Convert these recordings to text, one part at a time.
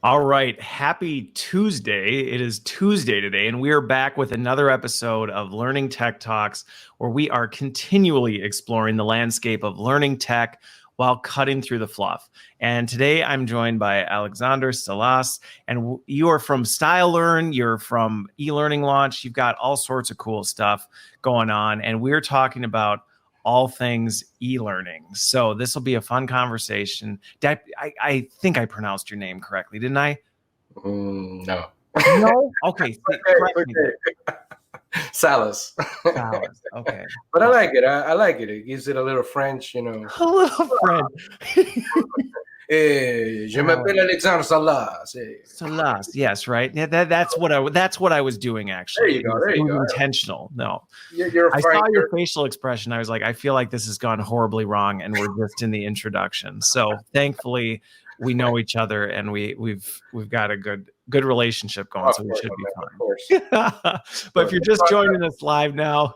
All right. Happy Tuesday. It is Tuesday today, and we are back with another episode of Learning Tech Talks, where we are continually exploring the landscape of learning tech while cutting through the fluff. And today I'm joined by Alexander Salas, and you are from StyleLearn, you're from eLearning Launch, you've got all sorts of cool stuff going on, and we're talking about all things e-learning. So this will be a fun conversation. I think I pronounced your name correctly, didn't I? No. No? Okay. Correct me. Salas. Salas. Okay. But I like it. I like it. It gives it a little French, A little French. Je m'appelle Alexander Salas. Salas, yes, right. Yeah, that's what I was doing actually. There you go. Intentional. No. You're I saw your facial expression. I was like, I feel like this has gone horribly wrong, and we're just in the introduction. So thankfully, we know each other, and we've got a good relationship going. So we should be fine. Of course. But if you're just joining us live now,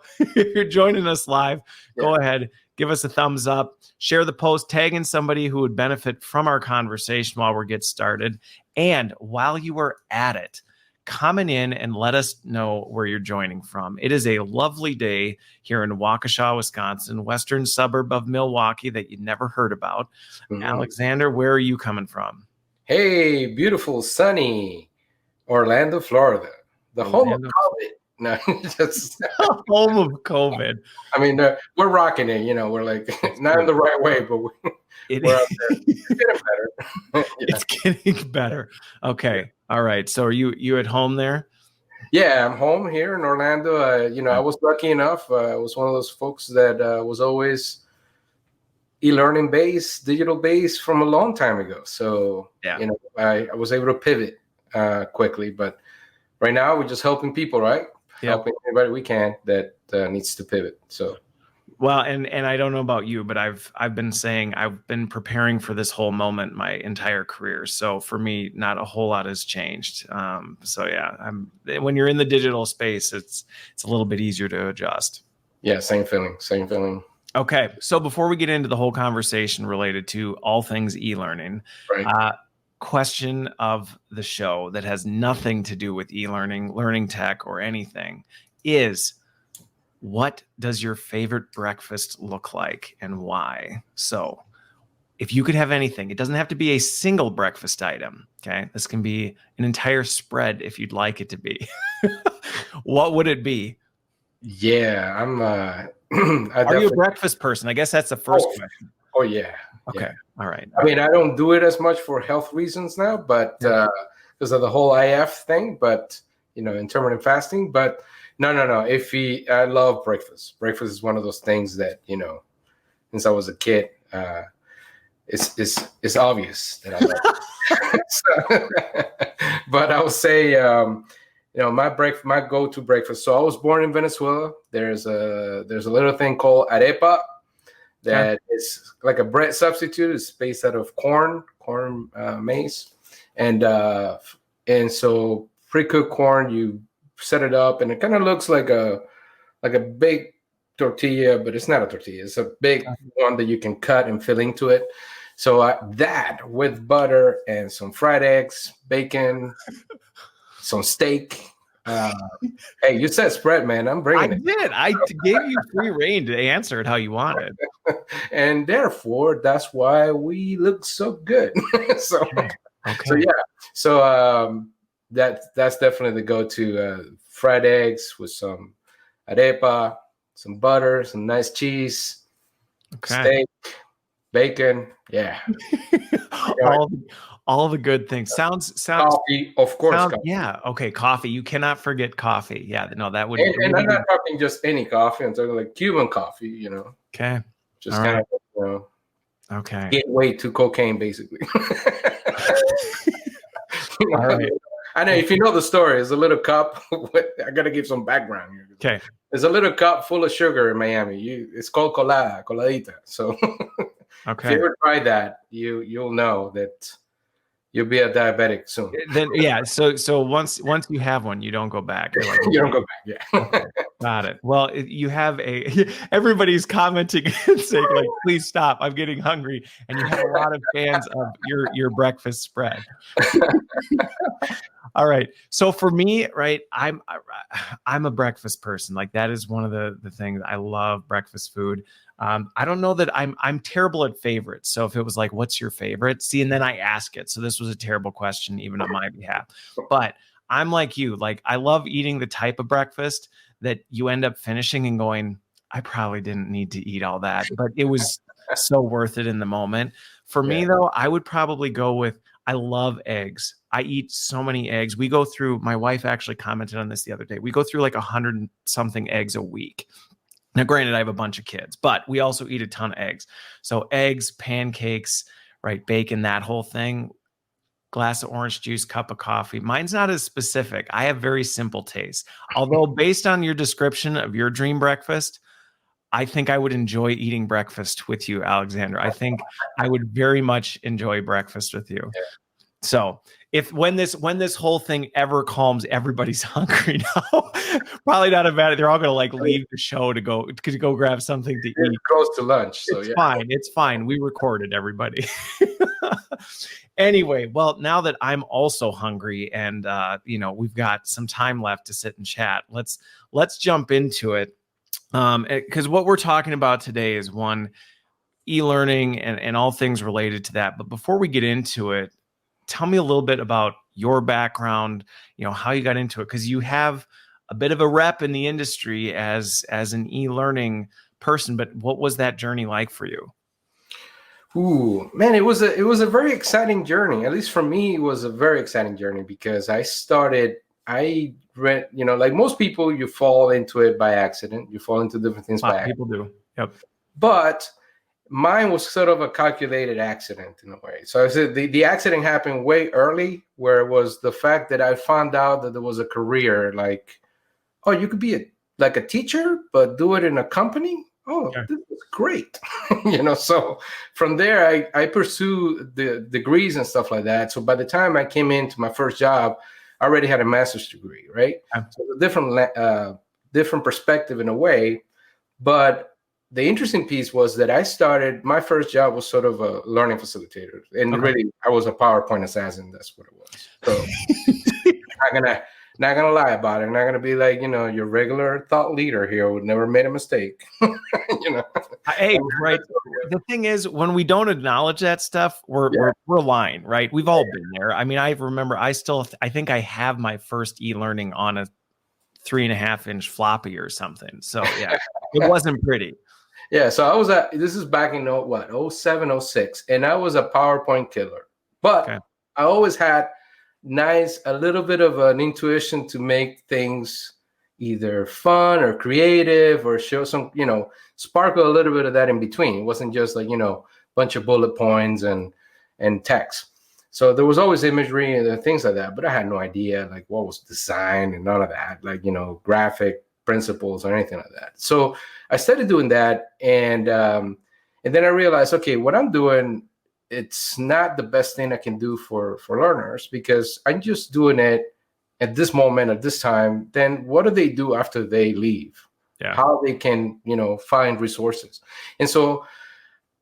go ahead, give us a thumbs up, share the post, tag in somebody who would benefit from our conversation while we get started. And while you are at it, comment in and let us know where you're joining from. It is a lovely day here in Waukesha, Wisconsin, western suburb of Milwaukee that you never heard about. Mm-hmm. Alexander, where are you coming from? Hey, beautiful, sunny Orlando, Florida, the home of COVID. No, just home of COVID. I mean, we're rocking it. We're like not in the right way, but we're out there. It's getting better. It's getting better. Okay. All right. So are you at home there? Yeah, I'm home here in Orlando. I was lucky enough. I was one of those folks that was always e-learning based, digital based from a long time ago. So, I was able to pivot quickly. But right now, we're just helping people, right? Yep. Helping anybody we can that needs to pivot. So, well, and I don't know about you, but I've been preparing for this whole moment my entire career. So for me, not a whole lot has changed. When you're in the digital space, it's a little bit easier to adjust. Yeah, same feeling. Okay, so before we get into the whole conversation related to all things e-learning, right. Question of the show that has nothing to do with e-learning, learning tech, or anything is, what does your favorite breakfast look like and why? So if you could have anything, it doesn't have to be a single breakfast item. Okay. This can be an entire spread if you'd like it to be. What would it be? Yeah, Are you a breakfast person? I guess that's the first question. Oh, yeah. Okay. Yeah. All right. I mean, I don't do it as much for health reasons now, but because of the whole IF thing, but, intermittent fasting. But no. I love breakfast. Breakfast is one of those things that, since I was a kid, it's obvious that I love it. But I would say, my go-to breakfast. So I was born in Venezuela. There's a little thing called arepa that is like a bread substitute. It's based out of corn maize, and so pre-cooked corn. You set it up, and it kind of looks like a big tortilla, but it's not a tortilla. It's a big one that you can cut and fill into it. So that with butter and some fried eggs, bacon, some steak. Hey, you said spread, man. I'm bringing it. I did. I gave you free reign to answer it how you wanted. And therefore, that's why we look so good. Okay. So yeah. So that's definitely the go-to. Fried eggs with some arepa, some butter, some nice cheese, steak, bacon. Yeah. All the good things. Sounds coffee, of course. Coffee. Yeah. Okay. Coffee. You cannot forget coffee. Yeah. No, that would. And I'm not talking just any coffee. I'm talking like Cuban coffee. Okay. Just kind of okay. Gateway to cocaine, basically. All right. I know if you know the story, it's a little cup. I gotta give some background here. Okay. There's a little cup full of sugar in Miami. It's called coladita. So if you ever try that, you'll know that you'll be a diabetic soon. Then yeah. So once you have one, you don't go back. You don't go back. Yeah. Got it. Well, you have everybody's commenting and saying like, please stop. I'm getting hungry. And you have a lot of fans of your breakfast spread. All right. So for me, right, I'm a breakfast person. Like that is one of the things I love breakfast food. I don't know that I'm terrible at favorites. So if it was like, what's your favorite? See, and then I ask it. So this was a terrible question, even on my behalf. But I'm like you. Like I love eating the type of breakfast that you end up finishing and going, I probably didn't need to eat all that, but it was so worth it in the moment. For me, though, I would probably go with, I love eggs. I eat so many eggs. We go through, my wife actually commented on this the other day. We go through like 100 and something eggs a week. Now, granted, I have a bunch of kids, but we also eat a ton of eggs. So eggs, pancakes, right, bacon, that whole thing, glass of orange juice, cup of coffee. Mine's not as specific. I have very simple tastes. Although based on your description of your dream breakfast, I think I would enjoy eating breakfast with you, Alexander. I think I would very much enjoy breakfast with you. Yeah. So when this whole thing ever calms, everybody's hungry now. Probably not a bad. They're all gonna like leave the show to go grab something to eat. Close to lunch, so it's fine. It's fine. We recorded, everybody. Anyway, well, now that I'm also hungry and we've got some time left to sit and chat, let's jump into it. Because what we're talking about today is one, e-learning and all things related to that. But before we get into it, tell me a little bit about your background, how you got into it, because you have a bit of a rep in the industry as an e-learning person. But what was that journey like for you? Ooh, man, it was a very exciting journey. At least for me, it was a very exciting journey because I read, like most people, you fall into it by accident. You fall into different things by accident. People do. Yep. But mine was sort of a calculated accident in a way. So I said the accident happened way early, where it was the fact that I found out that there was a career like, oh, you could be a teacher, but do it in a company. Oh, yeah. This is great. So from there, I pursued the degrees and stuff like that. So by the time I came into my first job, I already had a master's degree, right? Yeah. So a different perspective in a way. But the interesting piece was that my first job was sort of a learning facilitator. And really, I was a PowerPoint assassin. That's what it was. So not gonna lie about it. I'm not gonna be like, your regular thought leader here would never made a mistake. Hey, right. The thing is, when we don't acknowledge that stuff, we're lying, right? We've all been there. I mean, I remember I think I have my first e-learning on a 3.5-inch floppy or something. So yeah, it wasn't pretty. Yeah. So this is back in 07, 06, and I was a PowerPoint killer, but I always had a little bit of an intuition to make things either fun or creative or show some, sparkle a little bit of that in between. It wasn't just like, bunch of bullet points and text. So there was always imagery and things like that, but I had no idea like what was design and none of that, like, graphic principles or anything like that. So I started doing that. And then I realized, okay, what I'm doing, it's not the best thing I can do for learners because I'm just doing it at this moment, at this time. Then what do they do after they leave? Yeah. How they can, find resources.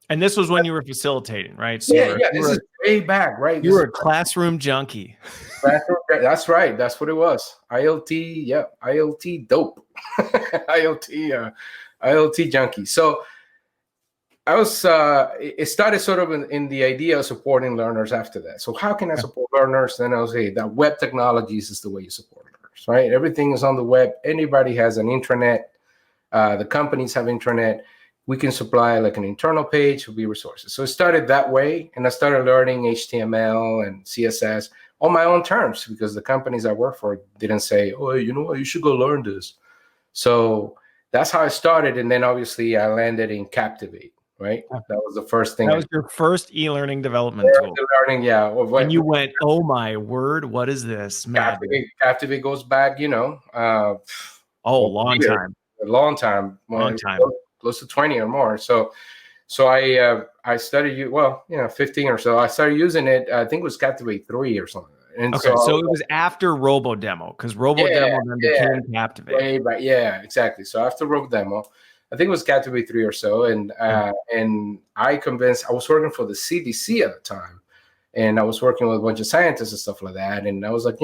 And this was when you were facilitating, right? So this is way back, right? You were a classroom junkie. That's right. That's what it was. ILT, ILT dope. ILT junkie. So I was, it started sort of in the idea of supporting learners after that. So how can I support learners? Then I was saying that web technologies is the way you support learners, right? Everything is on the web. Anybody has an intranet. The companies have intranet. We can supply like an internal page with resources. So it started that way. And I started learning HTML and CSS on my own terms because the companies I work for didn't say, oh, you know what, you should go learn this. So that's how I started. And then obviously I landed in Captivate. Right, that was the first thing. That was your first e-learning development tool. Learning, yeah. And you went, "Oh my word, what is this?" Captivate goes back, long time, long time, close to 20 or more. So I started 15 or so. I started using it. I think it was Captivate 3 or something. And Okay, so so it was after Robo Demo, because Robo yeah, Demo then yeah, became Captivate. way back. Yeah, exactly. So after Robo Demo, I think it was Captivate 3 or so, and I was working for the CDC at the time, and I was working with a bunch of scientists and stuff like that, and I was like,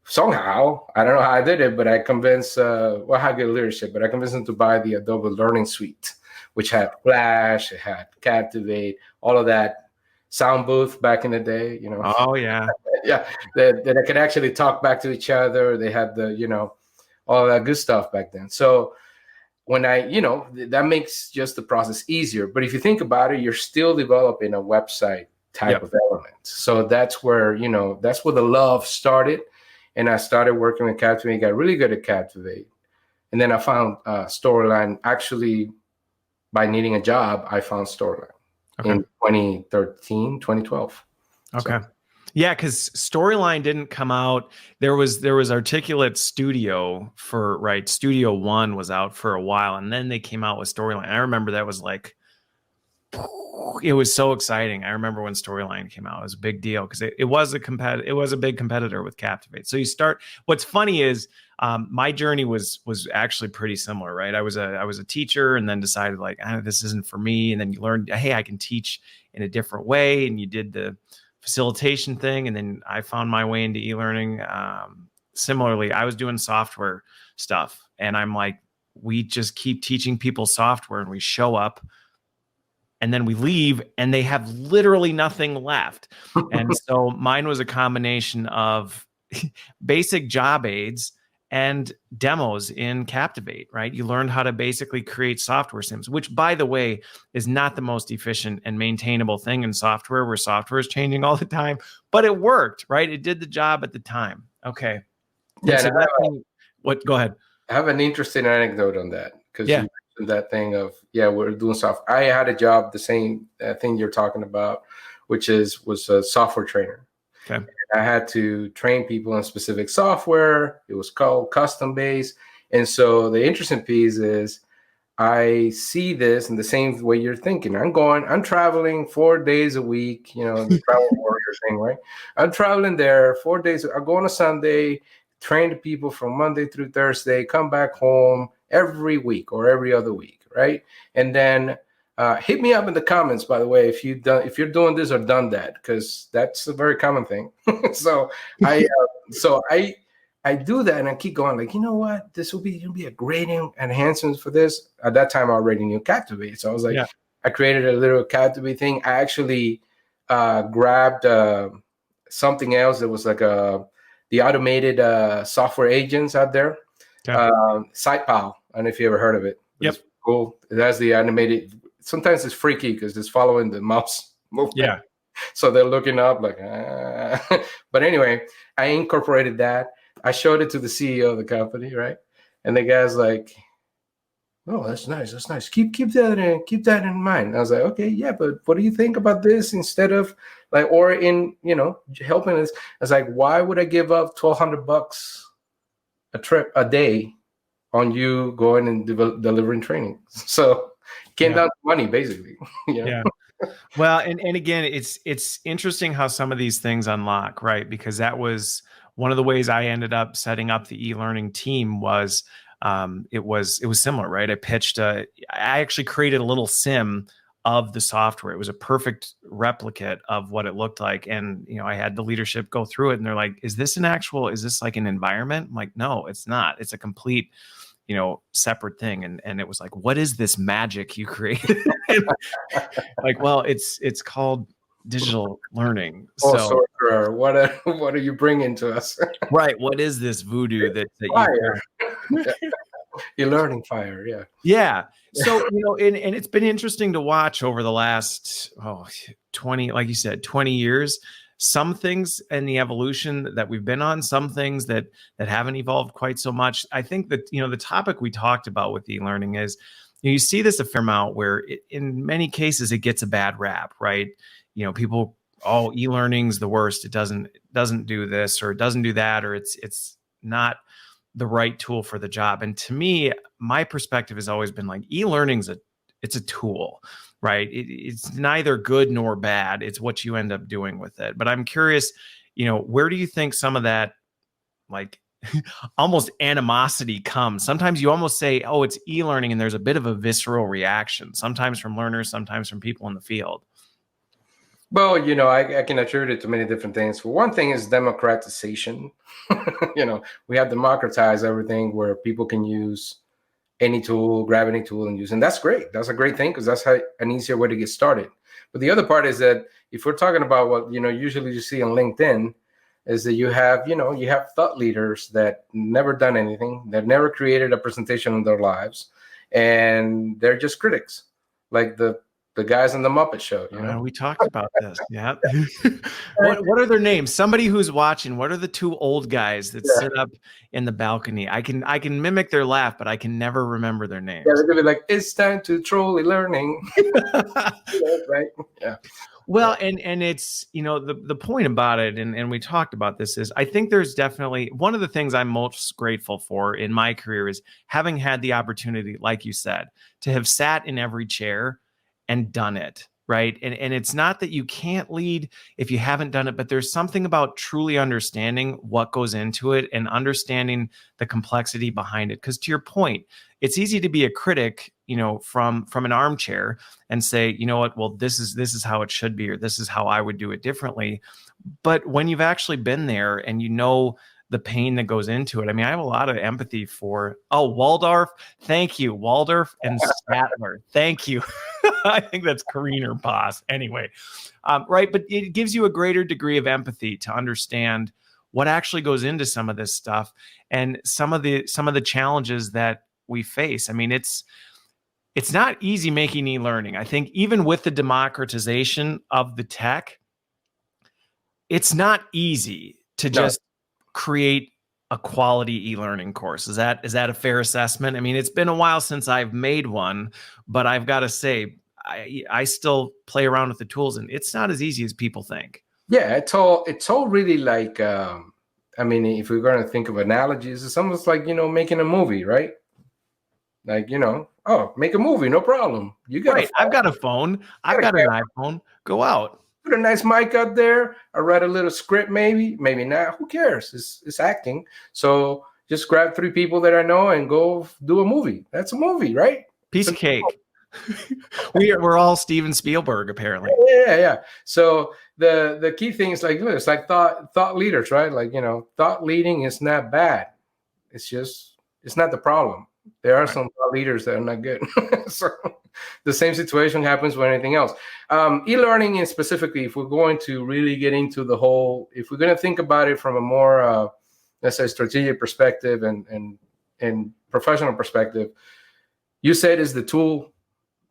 somehow, I don't know how I did it, but I convinced, I had good leadership, but I convinced them to buy the Adobe Learning Suite, which had Flash, it had Captivate, all of that sound booth back in the day, Oh yeah. yeah, that I could actually talk back to each other. They had all that good stuff back then. So when that makes just the process easier. But if you think about it, you're still developing a website type of element. So that's where the love started. And I started working with Captivate, got really good at Captivate. And then I found Storyline. Actually, by needing a job, I found Storyline in 2013, 2012. Okay. So. Yeah, because Storyline didn't come out. There was Articulate Studio Studio One was out for a while, and then they came out with Storyline. I remember that was like, it was so exciting. I remember when Storyline came out, it was a big deal because it was a big competitor with Captivate. So what's funny is my journey was actually pretty similar, right? I was a teacher and then decided like, this isn't for me. And then you learned, hey, I can teach in a different way. And you did the facilitation thing. And then I found my way into e-learning. Similarly, I was doing software stuff and I'm like, we just keep teaching people software and we show up and then we leave and they have literally nothing left. And so mine was a combination of basic job aids and demos in Captivate, right? You learned how to basically create software sims, which by the way, is not the most efficient and maintainable thing in software where software is changing all the time, but it worked, right? It did the job at the time. Okay. Yeah. So go ahead. I have an interesting anecdote on that because you mentioned that thing of, we're doing software. I had a job, the same thing you're talking about, which was a software trainer. Okay. I had to train people on specific software. It was called custom based. And so the interesting piece is I see this in the same way you're thinking. I'm traveling 4 days a week, the travel warrior thing, right? I'm traveling there 4 days. I go on a Sunday, train the people from Monday through Thursday, come back home every week or every other week, right? And then hit me up in the comments, by the way, if you're doing this or done that, because that's a very common thing. So I do that and I keep going like, you know what, this will be a great enhancement for this. At that time, I already knew Captivate, so I was like, I created a little Captivate thing. I actually grabbed something else that was like the automated software agents out there, SitePal. I don't know if you ever heard of it. It's cool. It has the animated. Sometimes it's freaky because it's following the mouse movement. Yeah. So they're looking up like, but anyway, I incorporated that. I showed it to the CEO of the company, right? And the guy's like, "Oh, that's nice. That's nice. Keep that in mind." I was like, "Okay, yeah, but what do you think about this instead of like, or in helping us?" I was like, "Why would I give up $1,200 a day on you going and delivering training?" So came down to money, basically. Yeah. Well, and again, it's interesting how some of these things unlock, right? Because that was one of the ways I ended up setting up the e-learning team was it was similar, right? I actually created a little sim of the software. It was a perfect replicate of what it looked like. And, I had the leadership go through it and they're like, is this like an environment? I'm like, no, it's not. It's a complete separate thing. And it was like, what is this magic you created? Like, well, it's called digital learning. Oh, so sorcerer, what are you bringing to us? Right. What is this voodoo that fire? eLearning fire. Yeah. Yeah. So, and it's been interesting to watch over the last 20, like you said, 20 years. Some things in the evolution that we've been on, some things that haven't evolved quite so much. I think that, the topic we talked about with e-learning is, you see this a fair amount where in many cases it gets a bad rap, right? People, e-learning's the worst. It doesn't do this or it doesn't do that, or it's not the right tool for the job. And to me, my perspective has always been like, e-learning's it's a tool, right? It's neither good nor bad. It's what you end up doing with it. But I'm curious, where do you think some of that, like, almost animosity comes? Sometimes you almost say, oh, it's e-learning, and there's a bit of a visceral reaction, sometimes from learners, sometimes from people in the field. Well, I can attribute it to many different things. For one thing is democratization. We have democratized everything where people can use any tool, grab any tool and use. And that's great. That's a great thing, because that's an easier way to get started. But the other part is that if we're talking about what, usually you see on LinkedIn, is that you have thought leaders that never done anything, that never created a presentation in their lives, and they're just critics, like the guys on the Muppet Show. We talked about this. Yeah. What are their names? Somebody who's watching. What are the two old guys that sit up in the balcony? I can mimic their laugh, but I can never remember their names. Yeah, they're gonna be like, it's time to troll eLearning. Right? Yeah. Well, and it's, the point about it, and we talked about this, is I think there's definitely one of the things I'm most grateful for in my career is having had the opportunity, like you said, to have sat in every chair and done it, right? And it's not that you can't lead if you haven't done it, but there's something about truly understanding what goes into it and understanding the complexity behind it. Because to your point, it's easy to be a critic, from an armchair and say, you know what, well, this is how it should be, or this is how I would do it differently. But when you've actually been there and the pain that goes into it. I mean, I have a lot of empathy for, Waldorf. Thank you. Waldorf and Statler. Thank you. I think that's Kareen or Boss. Anyway, right. But it gives you a greater degree of empathy to understand what actually goes into some of this stuff and some of the challenges that we face. I mean, it's not easy making e-learning. I think even with the democratization of the tech, it's not easy to just create a quality e-learning course. Is that a fair assessment? I mean, it's been a while since I've made one, but I've got to say, I still play around with the tools, and it's not as easy as people think. Yeah, it's all really like, I mean, if we're going to think of analogies, it's almost like, making a movie, right? Like, make a movie, no problem. You got right. I've got a phone. I've got an iPhone. Go out. Put a nice mic out there. I write a little script, maybe not. Who cares? It's acting. So just grab 3 people that I know and go do a movie. That's a movie, right? Piece of cake. We're all Steven Spielberg, apparently. Yeah. So the key thing is like this, like thought leaders, right? Like, thought leading is not bad. It's not the problem. There are some thought leaders that are not good. So the same situation happens with anything else. E-learning is specifically, if we're going to really get into the whole, if we're going to think about it from a more, let's say, strategic perspective and professional perspective, you said is the tool.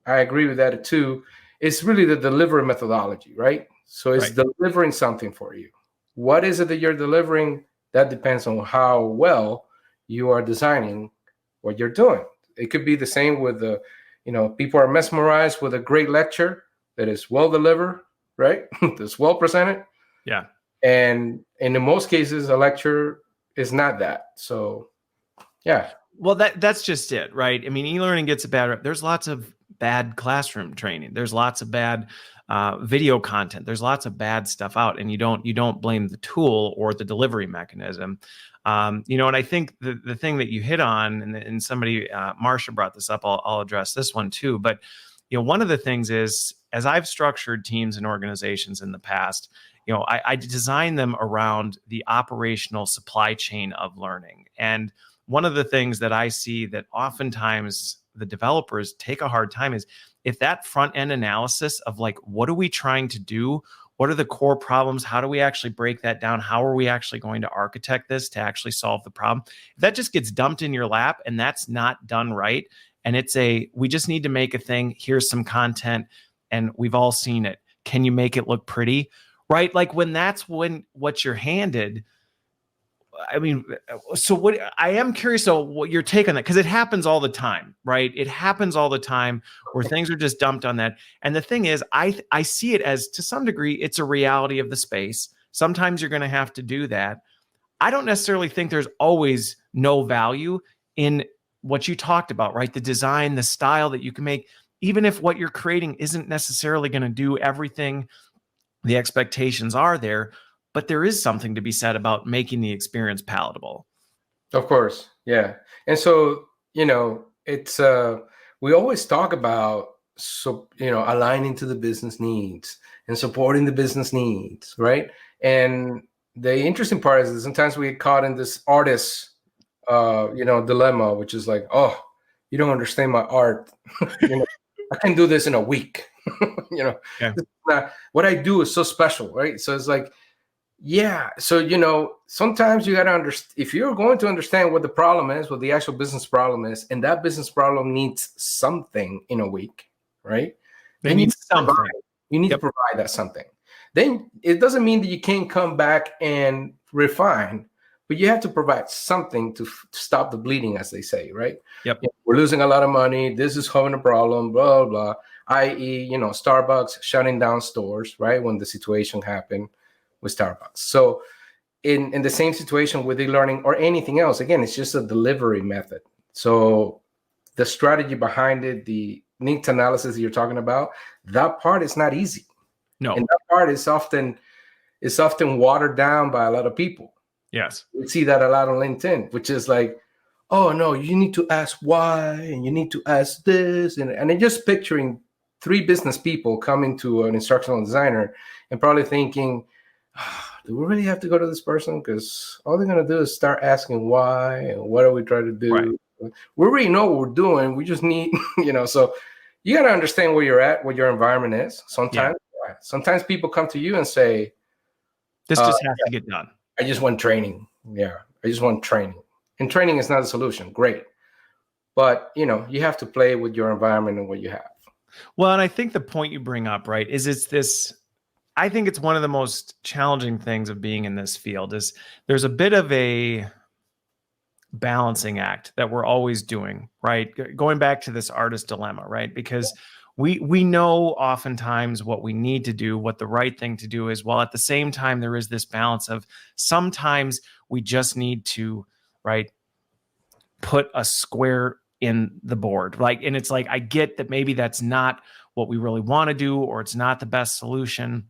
I agree with that too. It's really the delivery methodology, right? So it's delivering something for you. What is it that you're delivering? That depends on how well you are designing what you're doing. It could be the same with people are mesmerized with a great lecture that is well delivered, right? That's well presented. Yeah. And in most cases, a lecture is not that. So, yeah. Well, that's just it, right? I mean, e-learning gets a bad rep. There's lots of bad classroom training. There's lots of bad video content. There's lots of bad stuff out, and you don't blame the tool or the delivery mechanism. And I think the thing that you hit on, and somebody, Marsha brought this up, I'll address this one too. But, one of the things is, as I've structured teams and organizations in the past, I design them around the operational supply chain of learning. And one of the things that I see that oftentimes the developers take a hard time is if that front end analysis of like, what are we trying to do? What are the core problems? How do we actually break that down? How are we actually going to architect this to actually solve the problem? If that just gets dumped in your lap and that's not done right, and we just need to make a thing, here's some content, and we've all seen it. Can you make it look pretty? Right? Like when what you're handed, I mean, so I am curious what your take on that, because it happens all the time, right? It happens all the time where things are just dumped on that. And the thing is, I see it as, to some degree, it's a reality of the space. Sometimes you're going to have to do that. I don't necessarily think there's always no value in what you talked about, right? The design, the style that you can make, even if what you're creating isn't necessarily going to do everything the expectations are there. but there is something to be said about making the experience palatable. Of course. Yeah. And so, it's we always talk about, aligning to the business needs and supporting the business needs, right? And the interesting part is that sometimes we get caught in this artist dilemma, which is like, oh, you don't understand my art. I can do this in a week. Yeah. What I do is so special, right? So it's like, yeah. So, sometimes you got to understand, if you're going to understand what the problem is, what the actual business problem is, and that business problem needs something in a week, right? They need something. You need to provide that something. Then it doesn't mean that you can't come back and refine, but you have to provide something to stop the bleeding, as they say, right? Yep. We're losing a lot of money. This is having a problem, blah, blah, blah. I.e., Starbucks shutting down stores, right? When the situation happened with Starbucks. So in the same situation with eLearning or anything else, again, it's just a delivery method. So the strategy behind it, the needs analysis you're talking about, that part is not easy. No. And that part is often watered down by a lot of people. Yes. We see that a lot on LinkedIn, which is like, oh no, you need to ask why, and you need to ask this, and I'm just picturing 3 business people coming to an instructional designer and probably thinking, do we really have to go to this person? Because all they're going to do is start asking why and what are we trying to do? Right. We already know what we're doing. We just need, so you got to understand where you're at, what your environment is. Sometimes people come to you and say, this just has to get done. I just want training. Yeah, I just want training. And training is not a solution. Great. But, you have to play with your environment and what you have. Well, and I think the point you bring up, right, is I think it's one of the most challenging things of being in this field is there's a bit of a balancing act that we're always doing, right? Going back to this artist dilemma, right? Because we know oftentimes what we need to do, what the right thing to do is, while at the same time, there is this balance of sometimes we just need to, right, put a square in the board. And it's like, I get that maybe that's not what we really want to do, or it's not the best solution.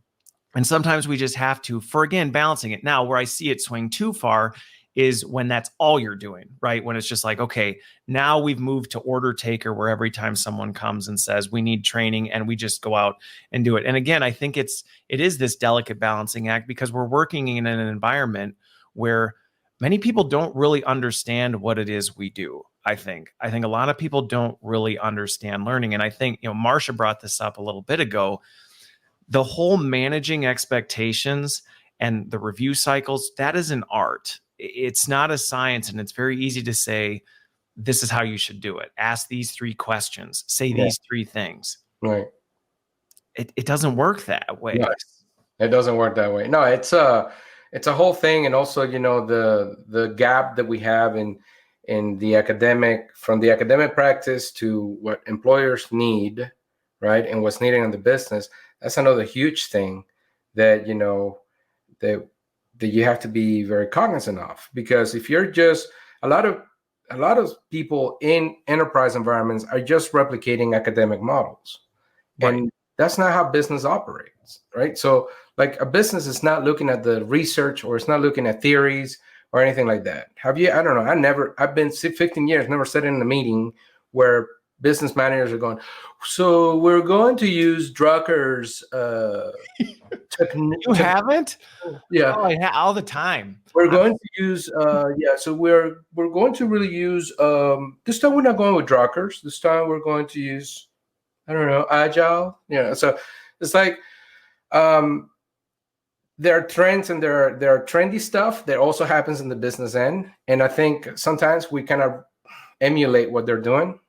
And sometimes we just have to, for again, balancing it. Now, where I see it swing too far is when that's all you're doing, right? When it's just like, okay, now we've moved to order taker, where every time someone comes and says we need training, and we just go out and do it. And again, I think it is this delicate balancing act, because we're working in an environment where many people don't really understand what it is we do. I think a lot of people don't really understand learning. And I think, Marcia brought this up a little bit ago. The whole managing expectations and the review cycles, that is an art. It's not a science, and it's very easy to say, this is how you should do it. Ask these 3 questions, say these 3 things. Right. It doesn't work that way. No, it doesn't work that way. No, it's a whole thing. And also, the gap that we have in the academic, from the academic practice to what employers need, right? And what's needed in the business. That's another huge thing that, that you have to be very cognizant of, because if you're just a lot of people in enterprise environments are just replicating academic models, right. And that's not how business operates, right? So like a business is not looking at the research, or it's not looking at theories or anything like that. Have you? I don't know. I've been 15 years, never sat in a meeting where business managers are going, so we're going to use Drucker's You haven't? Yeah. Oh, all the time. We're going to use so we're going to really use this time we're not going with Drucker's. This time we're going to use, I don't know, Agile. So it's like there are trends, and there are trendy stuff that also happens in the business end. And I think sometimes we kind of emulate what they're doing.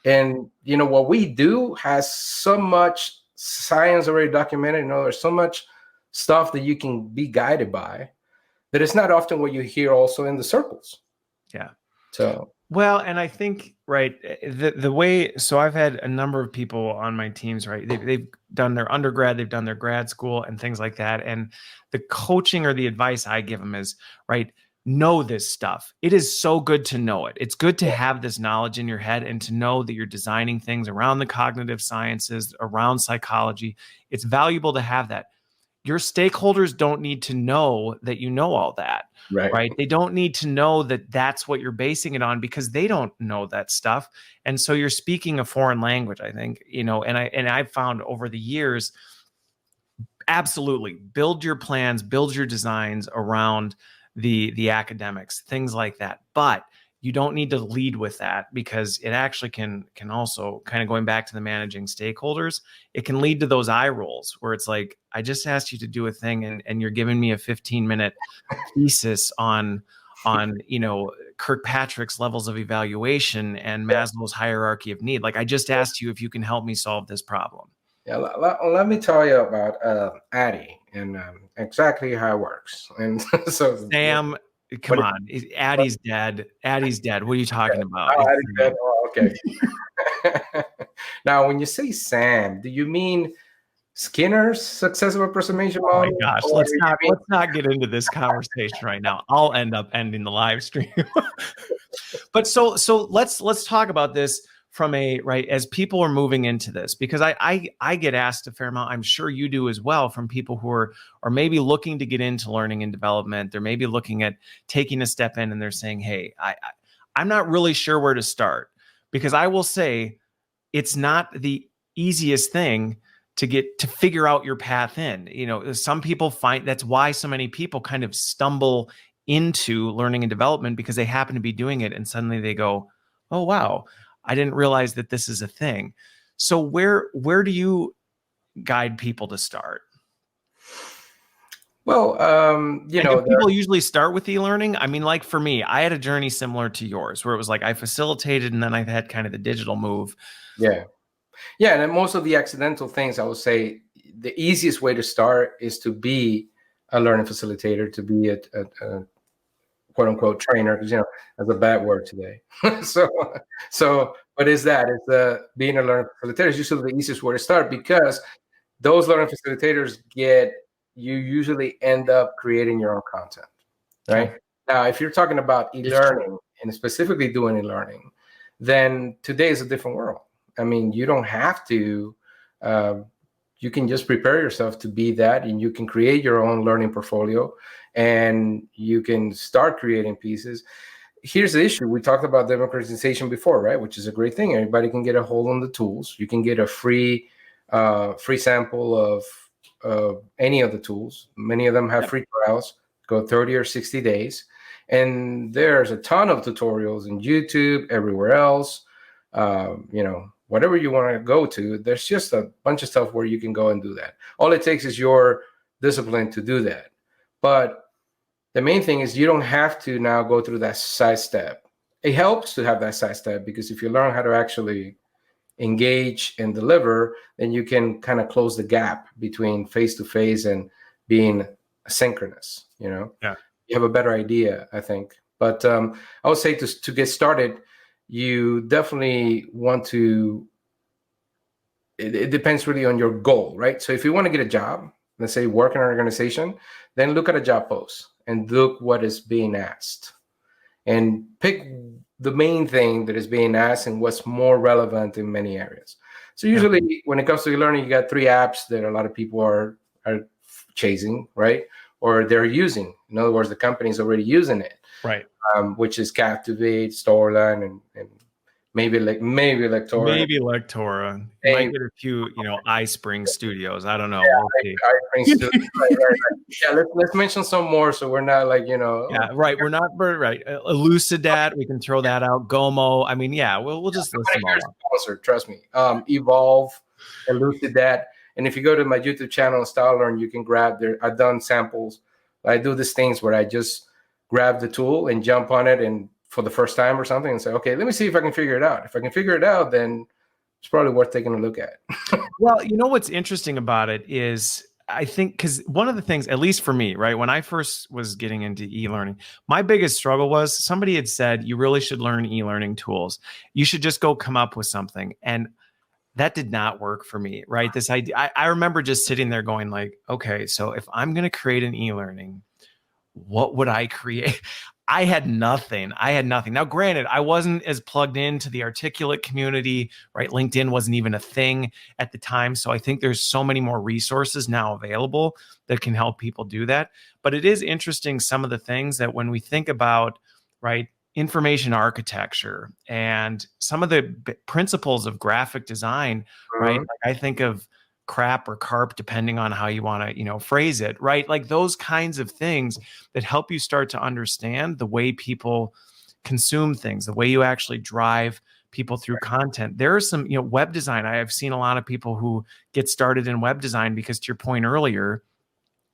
And, what we do has so much science already documented. There's so much stuff that you can be guided by that it's not often what you hear also in the circles. Yeah. So, well, and I think, right, the way, so I've had a number of people on my teams, right? They've done their undergrad, they've done their grad school and things like that. And the coaching or the advice I give them is, right, know this stuff. It is so good to know it. It's good to have this knowledge in your head and to know that you're designing things around the cognitive sciences, around psychology. It's valuable to have that. your stakeholders don't need to know that you know all that, right? They don't need to know that that's what you're basing it on, because they don't know that stuff. And so you're speaking a foreign language, I think, and I've found over the years, absolutely build your plans, build your designs around the academics, things like that. But you don't need to lead with that, because it actually can also, kind of going back to the managing stakeholders, it can lead to those eye rolls where it's like, I just asked you to do a thing and you're giving me a 15-minute thesis on Kirkpatrick's levels of evaluation and Maslow's hierarchy of need. Like, I just asked you if you can help me solve this problem. Yeah, let me tell you about Addy and exactly how it works. And so, Sam, come on, Addie's dead. Addie's dead. What are you talking about? Oh, Addy's dead. Oh, okay. Now, when you say Sam, do you mean Skinner's successive approximation model? Oh my gosh, let's not get into this conversation right now. I'll end up ending the live stream. But so let's talk about this from as people are moving into this, because I get asked a fair amount, I'm sure you do as well, from people who are maybe looking to get into learning and development. They're maybe looking at taking a step in, and they're saying, hey, I'm not really sure where to start, because I will say it's not the easiest thing to figure out your path in. Some people find that's why so many people kind of stumble into learning and development, because they happen to be doing it and suddenly they go, oh, wow, I didn't realize that this is a thing. So where do you guide people to start? Well, people usually start with e-learning. I mean, like for me, I had a journey similar to yours, where it was like I facilitated and then I've had kind of the digital move. Yeah. Yeah. And then most of the accidental things, I would say the easiest way to start is to be a learning facilitator, to be a quote unquote trainer, because that's a bad word today. so what is that? It's being a learning facilitator is usually the easiest way to start, because those learning facilitators you usually end up creating your own content, right? Okay. Now, if you're talking about e-learning and specifically doing e-learning, then today is a different world. I mean, you don't have to. You can just prepare yourself to be that, and you can create your own learning portfolio, and you can start creating pieces. Here's the issue. We talked about democratization before, right? Which is a great thing. Everybody can get a hold on the tools. You can get a free sample of any of the tools. Many of them have free trials, go 30 or 60 days. And there's a ton of tutorials in YouTube, everywhere else. Whatever you want to go to, there's just a bunch of stuff where you can go and do that. All it takes is your discipline to do that. But the main thing is you don't have to now go through that side step. It helps to have that side step, because if you learn how to actually engage and deliver, then you can kind of close the gap between face-to-face and being asynchronous. You have a better idea, I think. But I would say to get started, you definitely want to, it depends really on your goal, right? So if you want to get a job, let's say work in an organization, then look at a job post and look what is being asked, and pick the main thing that is being asked and what's more relevant in many areas. So usually when it comes to learning, you got 3 apps that a lot of people are chasing, right? Or they're using. In other words, the company is already using it, right? Which is Captivate, Storyline, and maybe Lectora. Maybe Lectora. You might get a few, iSpring Studios. I don't know. Yeah, we'll see. iSpring Studios. Right. Yeah, let's mention some more, so we're not like, Yeah, right. We're not right. Elucidat, we can throw that out. Gomo. I mean, yeah, we'll just list them all. Sponsor, trust me. Evolve, Elucidat, and if you go to my YouTube channel, StyleLearn, you can grab there. I've done samples. I do these things where I just grab the tool and jump on it, and for the first time or something, and say, okay, let me see if I can figure it out. If I can figure it out, then it's probably worth taking a look at. Well, what's interesting about it is, I think, because one of the things, at least for me, right, when I first was getting into e-learning, my biggest struggle was somebody had said, you really should learn e-learning tools. You should just go come up with something. And that did not work for me, right? This idea, I remember just sitting there going like, okay, so if I'm going to create an e-learning, what would I create? I had nothing. Now, granted, I wasn't as plugged into the articulate community, right? LinkedIn wasn't even a thing at the time. So I think there's so many more resources now available that can help people do that. But it is interesting, some of the things that when we think about, right, information architecture and some of the principles of graphic design, right? Mhm. Like I think of crap or carp, depending on how you want to, phrase it, right? Like those kinds of things that help you start to understand the way people consume things, the way you actually drive people through content. There are some, web design. I have seen a lot of people who get started in web design because, to your point earlier,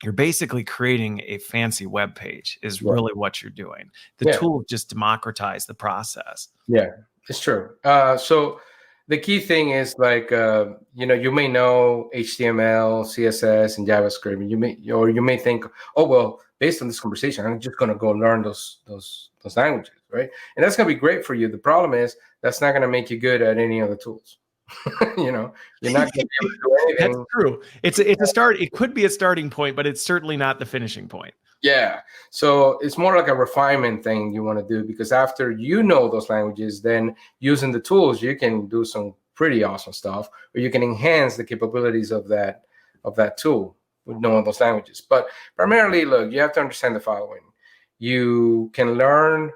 you're basically creating a fancy web page is Yeah. really what you're doing. The Yeah. tool just democratized the process. Yeah, it's true. So the key thing is like, you may know HTML, CSS, and JavaScript, and you may think, oh well, based on this conversation, I'm just going to go learn those languages, right? And that's going to be great for you. The problem is that's not going to make you good at any other tools. You're not going to be able to do That's anything. true. It's a start. It could be a starting point, but it's certainly not the finishing point. Yeah. So it's more like a refinement thing you want to do, because after you know those languages, then using the tools, you can do some pretty awesome stuff, or you can enhance the capabilities of that tool with knowing those languages. But primarily, look, you have to understand the following. You can learn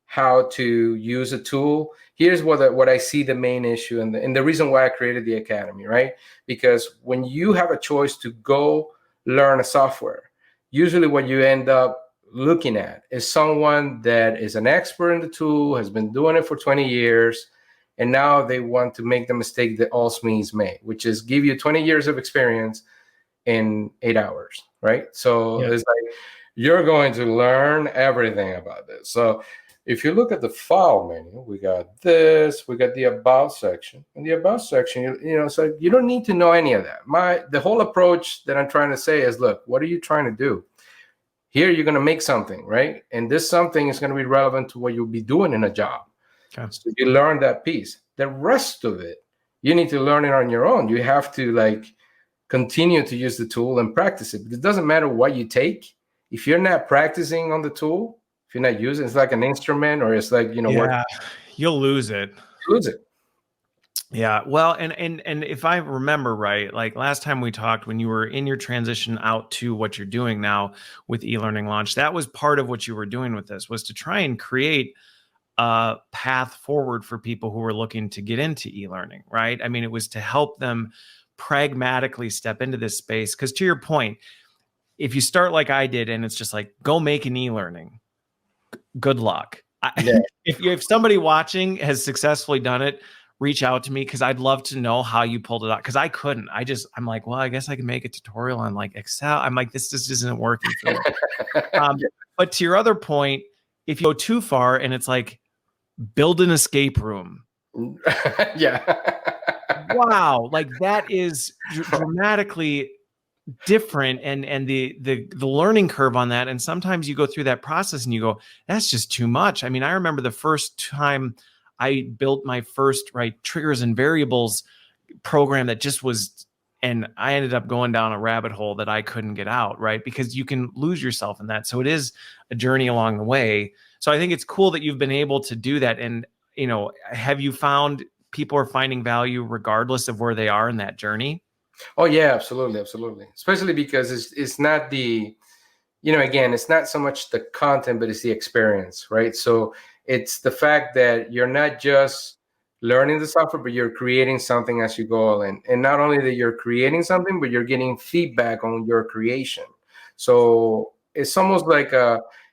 how to use a tool. Here's what I see the main issue and the reason why I created the Academy, right? Because when you have a choice to go learn a software, usually what you end up looking at is someone that is an expert in the tool, has been doing it for 20 years, and now they want to make the mistake that all SMEs make, which is give you 20 years of experience in 8 hours, right? So It's like, you're going to learn everything about this. So if you look at the file menu, we got the about section. In the about section, so you don't need to know any of that. The whole approach that I'm trying to say is, look, what are you trying to do? Here, you're going to make something, right? And this something is going to be relevant to what you'll be doing in a job. Okay. So you learn that piece. The rest of it, you need to learn it on your own. You have to continue to use the tool and practice it. It doesn't matter what you take. If you're not practicing on the tool, if you're not using, it's like an instrument, or it's like, you'll lose it. Lose it. Yeah. Well, and if I remember right, like last time we talked, when you were in your transition out to what you're doing now with eLearning Launch, that was part of what you were doing with this, was to try and create a path forward for people who were looking to get into eLearning, right? I mean, it was to help them pragmatically step into this space. Because to your point, if you start like I did and it's just like, go make an eLearning, good luck. Yeah. If somebody watching has successfully done it, reach out to me, because I'd love to know how you pulled it out, because I couldn't. I'm like, well, I guess I can make a tutorial on like Excel. I'm like, this just isn't working for me. But to your other point, if you go too far and it's like, build an escape room. Yeah. Wow. Like that is dramatically different, and the learning curve on that. And sometimes you go through that process and you go, that's just too much. I mean, I remember the first time I built my first triggers and variables program that just was, and I ended up going down a rabbit hole that I couldn't get out, right? Because you can lose yourself in that. So it is a journey along the way. So I think it's cool that you've been able to do that. And, have you found people are finding value regardless of where they are in that journey? Oh yeah, absolutely. Absolutely. Especially because it's not again, it's not so much the content, but it's the experience, right? So it's the fact that you're not just learning the software, but you're creating something as you go. And not only that you're creating something, but you're getting feedback on your creation. So it's almost like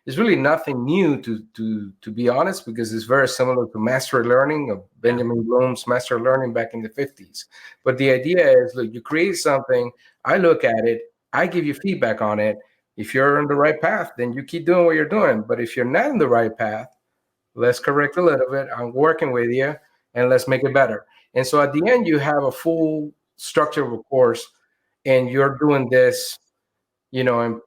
it's really nothing new to be honest, because it's very similar to master learning, of Benjamin Bloom's master learning back in the 50s. But the idea is, look, you create something, I look at it, I give you feedback on it. If you're on the right path, then you keep doing what you're doing. But if you're not in the right path, let's correct a little bit. I'm working with you, and let's make it better. And so at the end, you have a full structure of a course, and you're doing this, in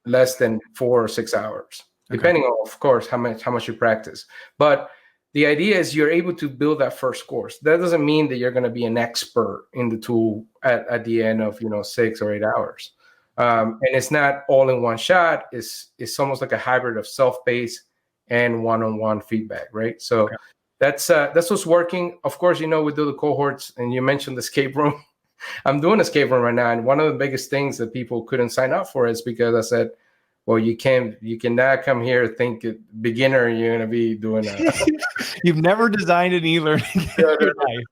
less than 4 or 6 hours, depending on, of course, how much you practice. But the idea is you're able to build that first course. That doesn't mean that you're going to be an expert in the tool at the end of 6 or 8 hours. And it's not all in one shot. It's almost like a hybrid of self-paced and one-on-one feedback, right? So Okay. that's what's working. Of course, we do the cohorts, and you mentioned the escape room. I'm doing escape room right now, and one of the biggest things that people couldn't sign up for is because I said, well, you cannot come here think beginner. You're gonna be doing a You've never designed an e-learning in your life,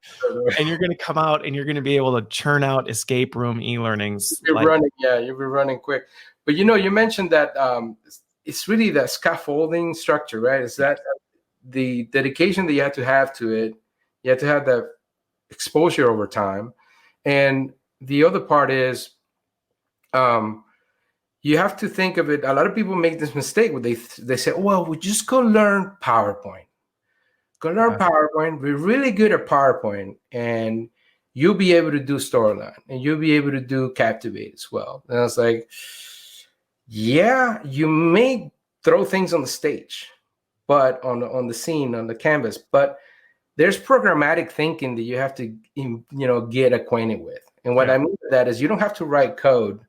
and you're going to come out and you're going to be able to churn out escape room e-learnings. you'll be running quick. But you mentioned that it's really that scaffolding structure, right? Is that the dedication that you have to it? You have to have that exposure over time, and the other part is you have to think of it. A lot of people make this mistake where they say, oh, well, we just go learn PowerPoint. Go learn PowerPoint. We're really good at PowerPoint, and you'll be able to do Storyline, and you'll be able to do Captivate as well. And I was like, yeah, you may throw things on the stage, but on the scene, on the canvas, but there's programmatic thinking that you have to get acquainted with. And what I mean by that is you don't have to write code,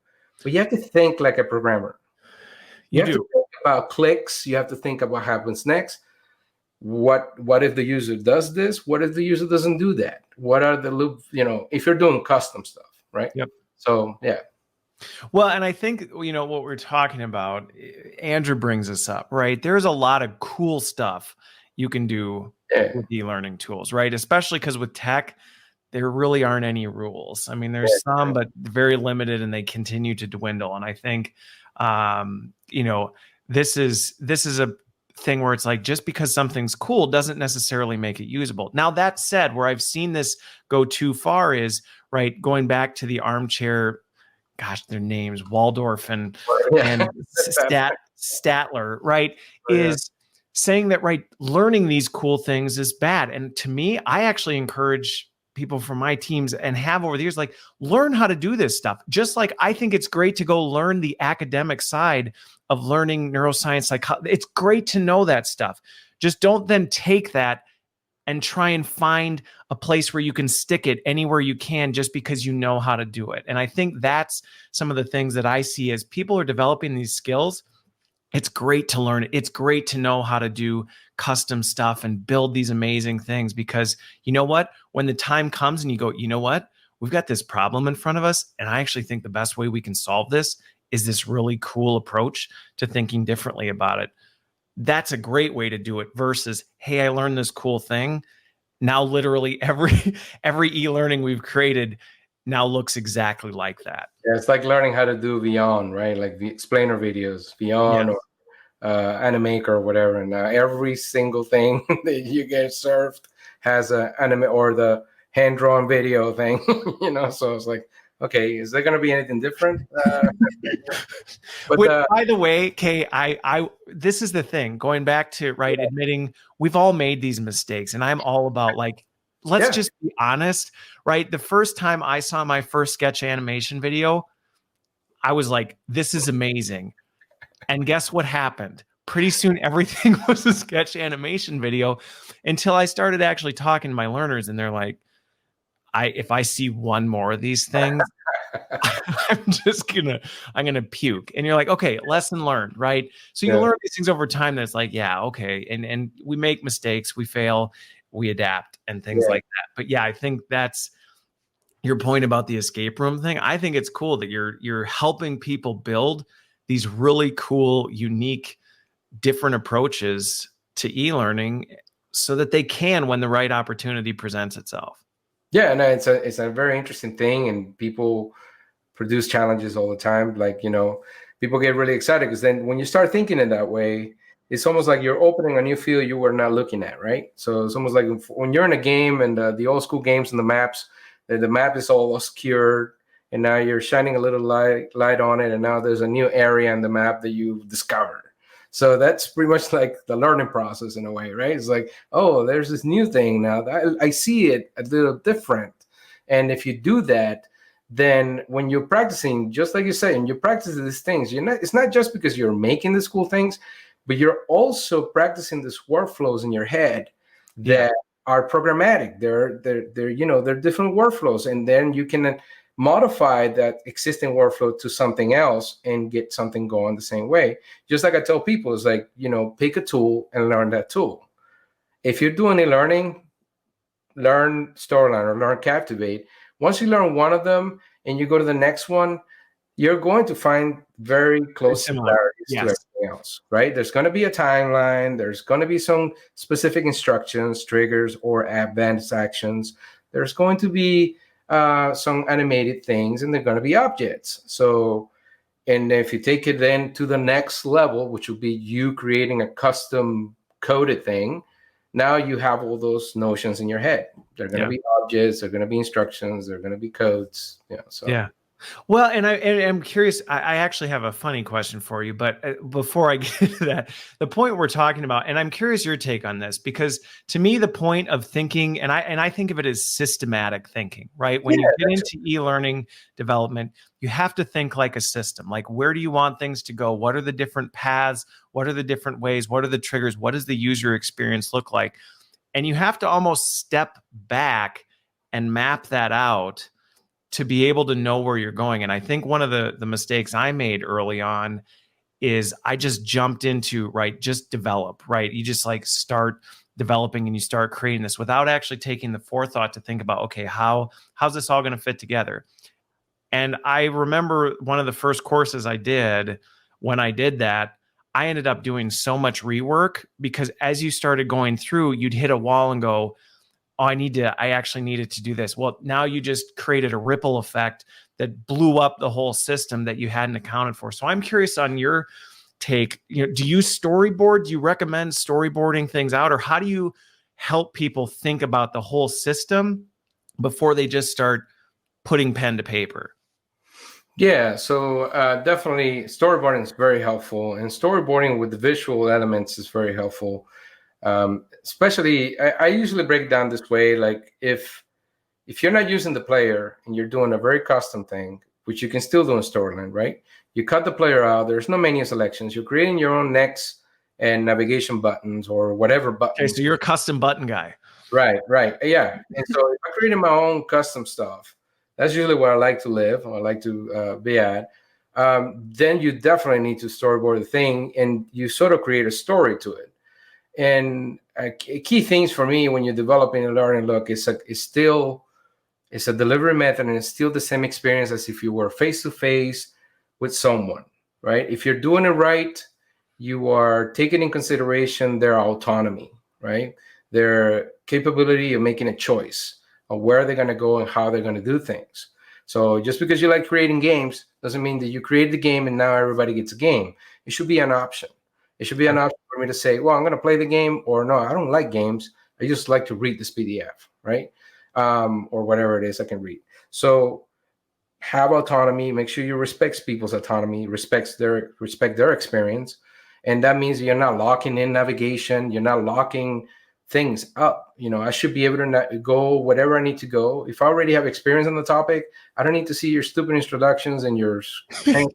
but you have to think like a programmer. You have to think about clicks. You have to think about what happens next. What if the user does this? What if the user doesn't do that? What are the loop, if you're doing custom stuff, right? Yep. So, yeah. Well, and I think, what we're talking about, Andrew brings us up, right? There's a lot of cool stuff you can do with e-learning tools, right? Especially because with tech, there really aren't any rules. I mean, there's some, but very limited, and they continue to dwindle. And I think, this is a thing where it's like, just because something's cool doesn't necessarily make it usable. Now, that said, where I've seen this go too far is, right, going back to the armchair, gosh, their names, Waldorf and Statler, right, is saying that, right, learning these cool things is bad. And to me, I actually encourage people from my teams and have over the years, like, learn how to do this stuff. Just like I think it's great to go learn the academic side of learning neuroscience, psychology. It's great to know that stuff. Just don't then take that and try and find a place where you can stick it anywhere you can just because you know how to do it. And I think that's some of the things that I see as people are developing these skills. It's great to learn. It's great to know how to do custom stuff and build these amazing things, because you know what? When the time comes and you go, you know what? We've got this problem in front of us, and I actually think the best way we can solve this is this really cool approach to thinking differently about it. That's a great way to do it versus, hey, I learned this cool thing. Now, literally every e-learning we've created now looks exactly like that. Yeah, it's like learning how to do Beyond, right? Like the explainer videos, Beyond, or Animaker or whatever. And every single thing that you get served has an anime or the hand-drawn video thing, So it's like, okay, is there going to be anything different? But by the way, Kay, this is the thing. Going back to admitting we've all made these mistakes, and I'm all about let's just be honest, right? The first time I saw my first sketch animation video, I was like, this is amazing. And guess what happened? Pretty soon, everything was a sketch animation video until I started actually talking to my learners, and they're like, if I see one more of these things, I'm gonna puke. And you're like, okay, lesson learned, right? So you learn these things over time. That's like, yeah, okay. And we make mistakes, we fail, we adapt, and things like that. But yeah, I think that's your point about the escape room thing. I think it's cool that you're helping people build these really cool, unique, different approaches to e-learning so that they can, when the right opportunity presents itself. Yeah, no, it's a very interesting thing, and people produce challenges all the time. Like, people get really excited because then when you start thinking in that way, it's almost like you're opening a new field you were not looking at, right? So it's almost like when you're in a game and the old school games and the maps, the map is all obscured, and now you're shining a little light on it, and now there's a new area in the map that you've discovered. So that's pretty much like the learning process in a way, right? It's like, oh, there's this new thing now. I see it a little different. And if you do that, then when you're practicing, just like you say, and you practice these things, it's not just because you're making these cool things, but you're also practicing these workflows in your head that are programmatic. They're different workflows. And then you can modify that existing workflow to something else and get something going the same way. Just like I tell people, it's like, pick a tool and learn that tool. If you're doing e-learning, learn Storyline or learn Captivate. Once you learn one of them and you go to the next one, you're going to find very close similarities to everything else, right? There's going to be a timeline. There's going to be some specific instructions, triggers, or advanced actions. There's going to be some animated things, and they're going to be objects. So, and if you take it then to the next level, which will be you creating a custom coded thing, now you have all those notions in your head. They're going to be objects. They're going to be instructions. They're going to be codes. Well, and I'm curious, I actually have a funny question for you, but before I get to that, the point we're talking about, and I'm curious your take on this, because to me, the point of thinking, and I think of it as systematic thinking, right? When you get into e-learning development, you have to think like a system. Like, where do you want things to go? What are the different paths? What are the different ways? What are the triggers? What does the user experience look like? And you have to almost step back and map that out to be able to know where you're going. And I think one of the mistakes I made early on is I just jumped into, just develop, right? You just like start developing and you start creating this without actually taking the forethought to think about, okay, how's this all going to fit together? And I remember one of the first courses I did, when I did that, I ended up doing so much rework, because as you started going through, you'd hit a wall and go, oh, I actually needed to do this. Well, now you just created a ripple effect that blew up the whole system that you hadn't accounted for. So I'm curious on your take. Do you storyboard? Do you recommend storyboarding things out, or how do you help people think about the whole system before they just start putting pen to paper? Yeah, so definitely storyboarding is very helpful, and storyboarding with the visual elements is very helpful. Especially, I usually break it down this way. Like if you're not using the player and you're doing a very custom thing, which you can still do in Storyline, right? You cut the player out. There's no menu selections. You're creating your own next and navigation buttons or whatever buttons. Okay, so you're a custom button guy. Right. Yeah. And so if I'm creating my own custom stuff, that's usually where I like to live, or I like to be at. Then you definitely need to storyboard the thing, and you sort of create a story to it. And key things for me when you're developing a learning look is it's a delivery method, and it's still the same experience as if you were face-to-face with someone, right? If you're doing it right, you are taking in consideration their autonomy, right? Their capability of making a choice of where they're going to go and how they're going to do things. So just because you like creating games doesn't mean that you create the game and now everybody gets a game. It should be an option. It should be an option for me to say, well, I'm going to play the game, or no, I don't like games. I just like to read this PDF, right? Or whatever it is I can read. So have autonomy. Make sure you respect people's autonomy, respect their experience. And that means you're not locking in navigation. You're not locking things up. I should be able to go whatever I need to go. If I already have experience on the topic, I don't need to see your stupid introductions and your video.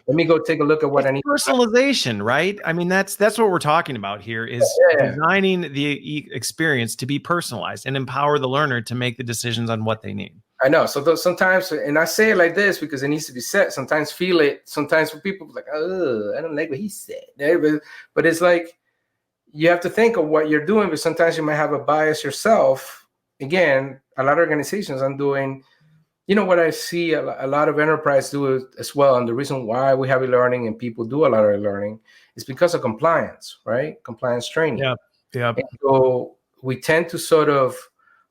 Let me go take a look at what I need. Personalization, right? I mean, that's what we're talking about here, is designing the experience to be personalized and empower the learner to make the decisions on what they need. I know. So sometimes, and I say it like this because it needs to be said. Sometimes feel it. Sometimes for people like, oh, I don't like what he said. But it's like, you have to think of what you're doing, but sometimes you might have a bias yourself. Again, a lot of organizations I'm doing, what I see a lot of enterprise do as well, and the reason why we have e-learning and people do a lot of e-learning is because of compliance, right? Compliance training. Yeah. And so we tend to sort of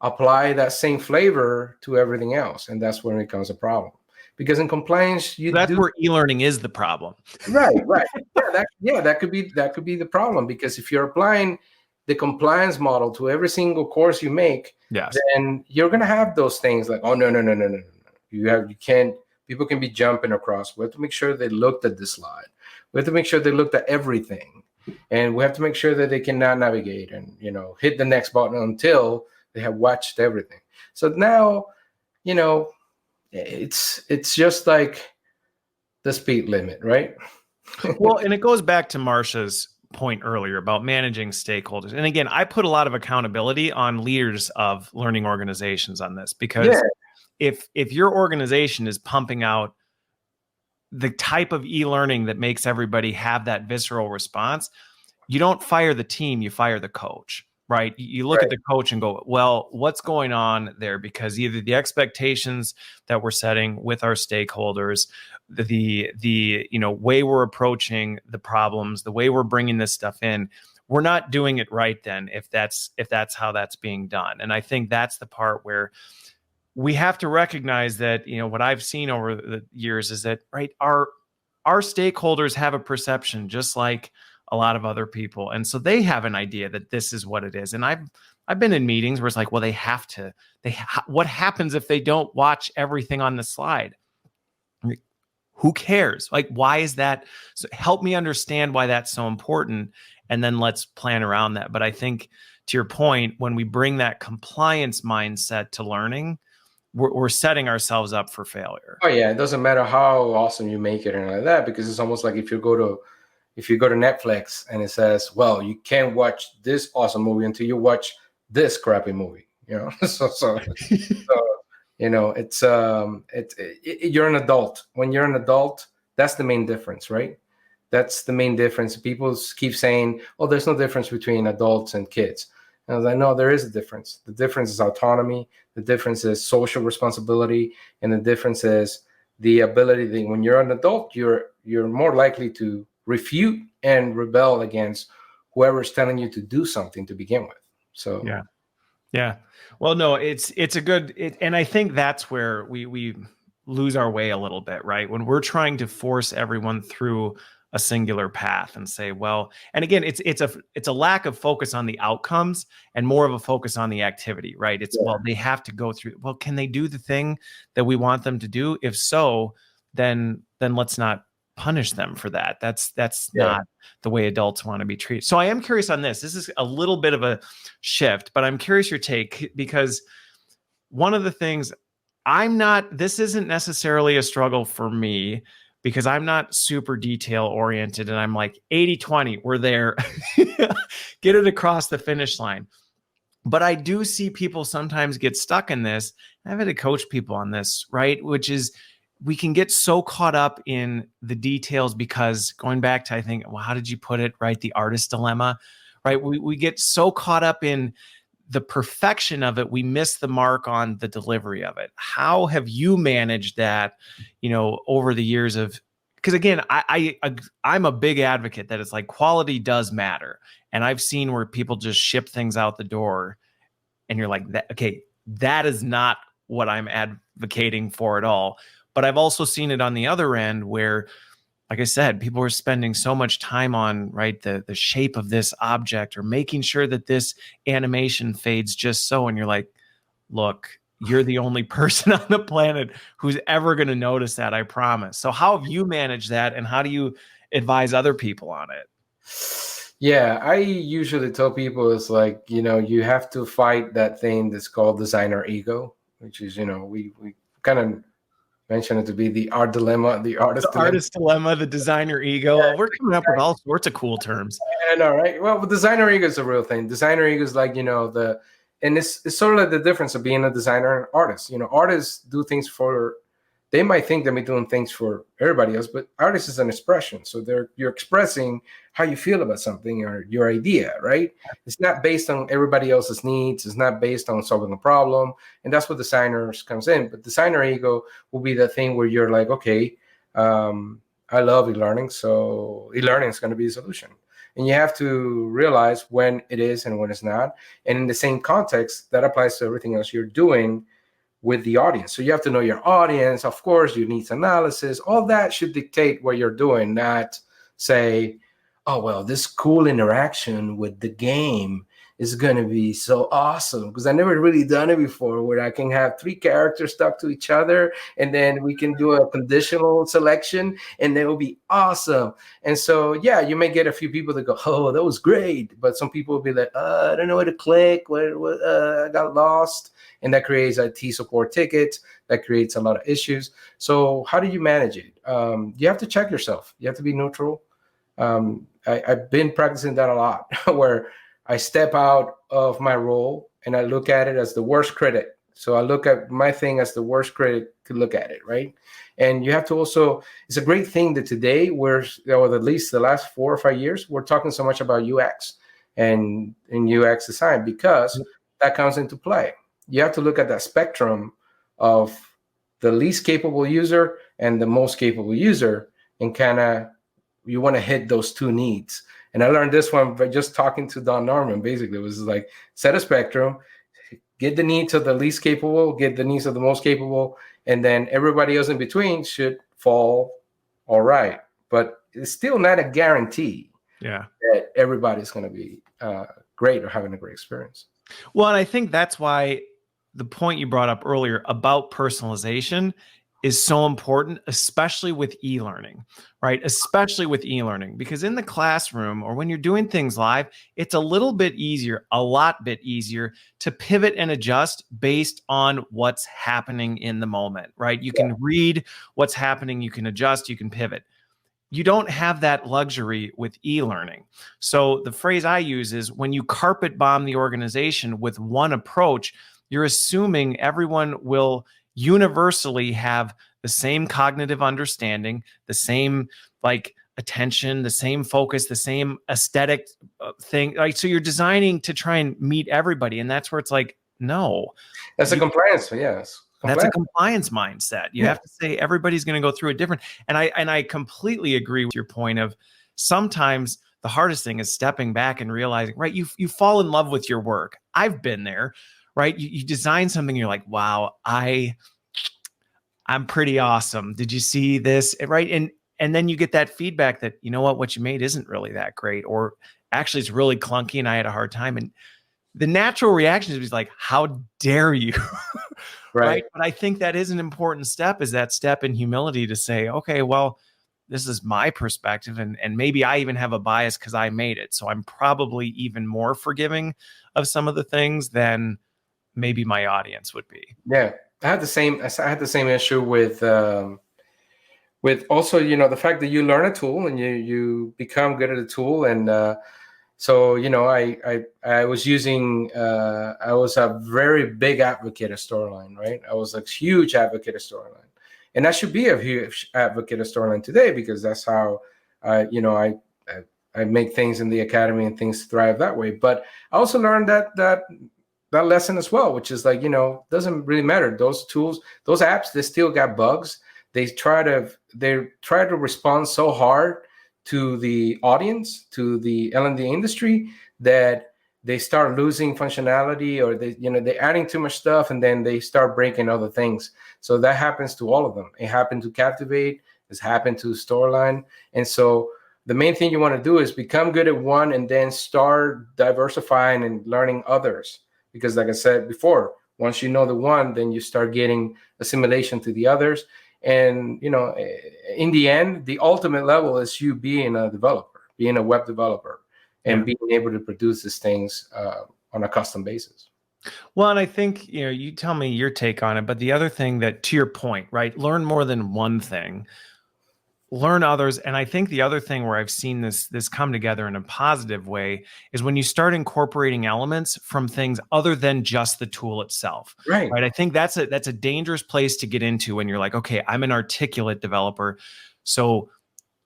apply that same flavor to everything else, and that's when it becomes a problem. Because in compliance, that's where e-learning is the problem. Right. That could be the problem, because if you're applying the compliance model to every single course you make, then you're going to have those things like, oh, no. You can't, people can be jumping across. We have to make sure they looked at the slide. We have to make sure they looked at everything. And we have to make sure that they cannot navigate and, hit the next button until they have watched everything. So now, it's just like the speed limit, right? Well, and it goes back to Marcia's point earlier about managing stakeholders. And again, I put a lot of accountability on leaders of learning organizations on this, because if your organization is pumping out the type of e-learning that makes everybody have that visceral response, you don't fire the team, you fire the coach, right? You look at the coach and go, well, what's going on there? Because either the expectations that we're setting with our stakeholders, the way we're approaching the problems, the way we're bringing this stuff in, we're not doing it right then if that's how that's being done. And I think that's the part where we have to recognize that, what I've seen over the years is that, right, our stakeholders have a perception just like a lot of other people. And so they have an idea that this is what it is. And I've been in meetings where it's like, well, they have to, what happens if they don't watch everything on the slide? Who cares? Like, why is that? So help me understand why that's so important. And then let's plan around that. But I think to your point, when we bring that compliance mindset to learning, we're setting ourselves up for failure. Oh yeah, it doesn't matter how awesome you make it and like that, because it's almost like if you go to Netflix and it says, well, you can't watch this awesome movie until you watch this crappy movie, so it's you're an adult. When you're an adult, that's the main difference, right? That's the main difference. People keep saying, oh, there's no difference between adults and kids. And I was like, no, there is a difference. The difference is autonomy. The difference is social responsibility. And the difference is the ability that when you're an adult, you're more likely to refute and rebel against whoever's telling you to do something to begin with. So yeah. Well, no, it's a good, and I think that's where we lose our way a little bit, right? When we're trying to force everyone through a singular path and say, well, and again, it's a lack of focus on the outcomes and more of a focus on the activity, right? It's well, they have to go through. Well, can they do the thing that we want them to do? If so, then let's not punish them for that. That's not the way adults want to be treated. So I am curious on this. This is a little bit of a shift, but I'm curious your take, because one of the things this isn't necessarily a struggle for me, because I'm not super detail oriented and I'm like 80-20, we're there, get it across the finish line. But I do see people sometimes get stuck in this. I've had to coach people on this, right? Which is, we can get so caught up in the details because, going back to, I think, well, how did you put it, right? The artist dilemma, right? We get so caught up in the perfection of it, we miss the mark on the delivery of it. How have you managed that, over the years of, because again, I'm a big advocate that it's like quality does matter. And I've seen where people just ship things out the door and you're like, that is not what I'm advocating for at all. But I've also seen it on the other end where, like I said, people are spending so much time on, right, the shape of this object or making sure that this animation fades just so. And you're like, look, you're the only person on the planet who's ever going to notice that, I promise. So how have you managed that, and how do you advise other people on it? Yeah, I usually tell people it's like, you have to fight that thing that's called designer ego, which is, we kind of mention it to be the art dilemma, the artist dilemma, the designer ego. Yeah, we're coming up with all sorts of cool terms. I know, right? Well, designer ego is a real thing. Designer ego is like, and it's sort of like the difference of being a designer and artist. Artists do things they might think they're doing things for everybody else, but artist is an expression. So you're expressing how you feel about something or your idea, right? It's not based on everybody else's needs. It's not based on solving a problem. And that's what designers comes in. But designer ego will be the thing where you're like, okay, I love e-learning. So e-learning is going to be the solution. And you have to realize when it is and when it's not. And in the same context, that applies to everything else you're doing with the audience. So you have to know your audience. Of course, your needs analysis, all that should dictate what you're doing, not say, oh, well, this cool interaction with the game is going to be so awesome because I never really done it before, where I can have 3 characters stuck to each other and then we can do a conditional selection and it will be awesome. And so, yeah, you may get a few people that go, oh, that was great. But some people will be like, I don't know where to click. I got lost. And that creates IT support tickets. That creates a lot of issues. So how do you manage it? You have to check yourself. You have to be neutral. I've been practicing that a lot where I step out of my role and I look at it as the worst critic So I look at my thing as the worst critic could look at it, right? And you have to also, it's a great thing that today we're, or at least the last 4 or 5 years, we're talking so much about UX and UX design, because that comes into play. You have to look at that spectrum of the least capable user and the most capable user, and kind of, you want to hit those two needs. And I learned this one by just talking to Don Norman. Basically, it was like, set a spectrum, get the needs of the least capable, get the needs of the most capable, and then everybody else in between should fall all right. But it's still not a guarantee that everybody's going to be great or having a great experience. Well, and I think that's why the point you brought up earlier about personalization is so important, especially with e-learning, right? Especially with e-learning, because in the classroom or when you're doing things live, it's a little bit easier, a lot bit easier to pivot and adjust based on what's happening in the moment, right? You can read what's happening, you can adjust, you can pivot. You don't have that luxury with e-learning. So the phrase I use is, when you carpet bomb the organization with one approach, you're assuming everyone will universally have the same cognitive understanding, the same like attention, the same focus, the same aesthetic thing. Like, so you're designing to try and meet everybody. And that's where it's like, no. That's a compliance, yes. That's a compliance mindset. You have to say everybody's going to go through it different. And I completely agree with your point of, sometimes the hardest thing is stepping back and realizing, right, you fall in love with your work. I've been there, right? You design something, you're like, wow, I'm pretty awesome. Did you see this? Right. And then you get that feedback that, you know what you made isn't really that great, or actually it's really clunky and I had a hard time. And the natural reaction is like, how dare you? Right. But I think that is an important step, is that step in humility to say, okay, well, this is my perspective. And maybe I even have a bias because I made it. So I'm probably even more forgiving of some of the things than maybe my audience would be. Yeah. I had the same issue with also, the fact that you learn a tool and you become good at a tool. And so, I was using, I was a very big advocate of Storyline, right? I was a huge advocate of Storyline. And I should be a huge advocate of Storyline today, because that's how, I make things in the academy and things thrive that way. But I also learned that lesson as well, which is like, doesn't really matter. Those tools, those apps, they still got bugs. They try to respond so hard to the audience, to the L&D industry, that they start losing functionality, or they're adding too much stuff, and then they start breaking other things. So that happens to all of them. It happened to Captivate. It's happened to Storyline. And so the main thing you want to do is become good at one, and then start diversifying and learning others. Because like I said before, once you know the one, then you start getting assimilation to the others. And, in the end, the ultimate level is you being a developer, being a web developer, and being able to produce these things on a custom basis. Well, and I think, you tell me your take on it, but the other thing that, to your point, right, learn more than one thing, learn others. And I think the other thing where I've seen this come together in a positive way is when you start incorporating elements from things other than just the tool itself. Right. I think that's a dangerous place to get into when you're like, okay, I'm an articulate developer, so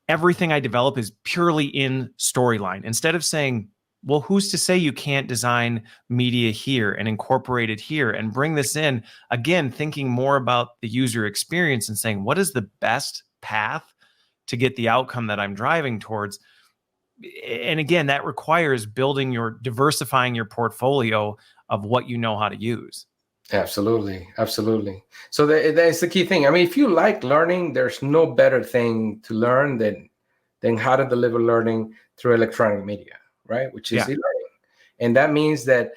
everything I develop is purely in Storyline. Instead of saying, well, who's to say you can't design media here and incorporate it here and bring this in? Again, thinking more about the user experience and saying, what is the best path to get the outcome that I'm driving towards? And again, that requires diversifying your portfolio of what you know how to use. Absolutely. So that's the key thing. I mean, if you like learning, there's no better thing to learn than how to deliver learning through electronic media, right? Which is e-learning. And that means that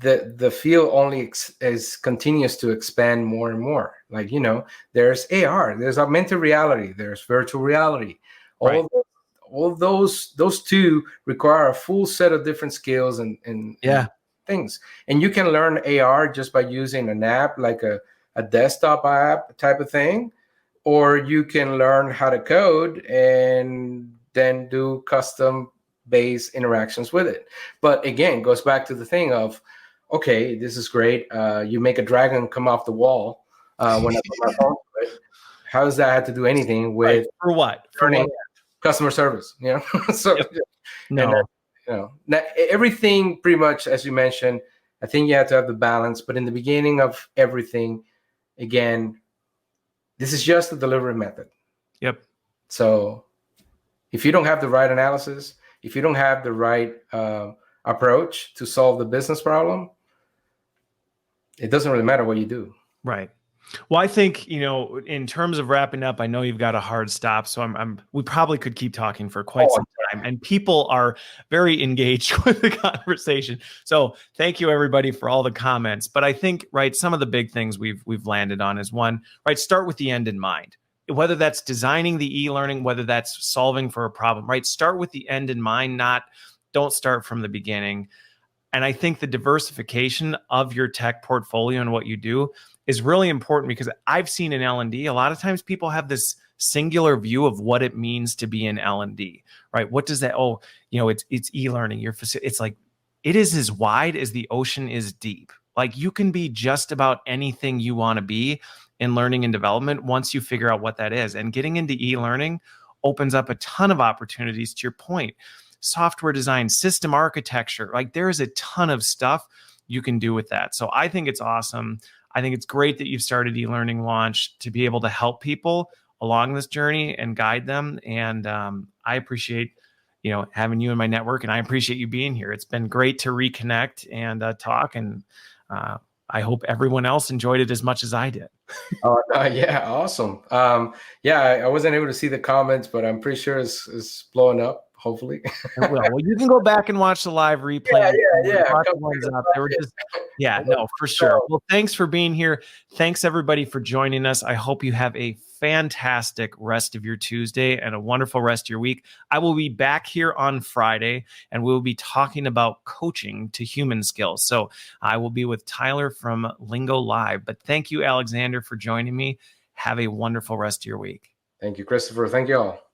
the field only continues to expand more and more. Like, there's AR, there's augmented reality, there's virtual reality. All those two require a full set of different skills and things. And you can learn AR just by using an app, like a desktop app type of thing, or you can learn how to code and then do custom based interactions with it. But again, goes back to the thing of, okay, this is great. You make a dragon come off the wall when I put my phone to it. How does that have to do anything with For what? For learning what? customer service? So Yep. and No. everything pretty much, as you mentioned, I think you have to have the balance. But in the beginning of everything, again, this is just a delivery method. Yep. So if you don't have the right analysis, if you don't have the right approach to solve the business problem, it doesn't really matter what you do. Right. Well, I think, in terms of wrapping up, I know you've got a hard stop, so we probably could keep talking for quite some time, and people are very engaged with the conversation. So thank you everybody for all the comments. But I think, right, some of the big things we've landed on is one, right, start with the end in mind. Whether that's designing the e-learning, whether that's solving for a problem, right? Start with the end in mind, don't start from the beginning. And I think the diversification of your tech portfolio and what you do is really important, because I've seen in L&D, a lot of times people have this singular view of what it means to be in L&D, right? What does that, it's e-learning. It's like, it is as wide as the ocean is deep. Like, you can be just about anything you want to be in learning and development once you figure out what that is. And getting into e-learning opens up a ton of opportunities, to your point. Software design, system architecture, like there is a ton of stuff you can do with that. So I think it's awesome. I think it's great that you've started eLearning Launch to be able to help people along this journey and guide them. And I appreciate, having you in my network, and I appreciate you being here. It's been great to reconnect and talk. And I hope everyone else enjoyed it as much as I did. Yeah, awesome. I wasn't able to see the comments, but I'm pretty sure it's blowing up. Hopefully. Well, you can go back and watch the live replay. For sure. Well, thanks for being here. Thanks everybody for joining us. I hope you have a fantastic rest of your Tuesday and a wonderful rest of your week. I will be back here on Friday, and we'll be talking about coaching to human skills. So I will be with Tyler from Lingo Live. But thank you, Alexander, for joining me. Have a wonderful rest of your week. Thank you, Christopher. Thank you all.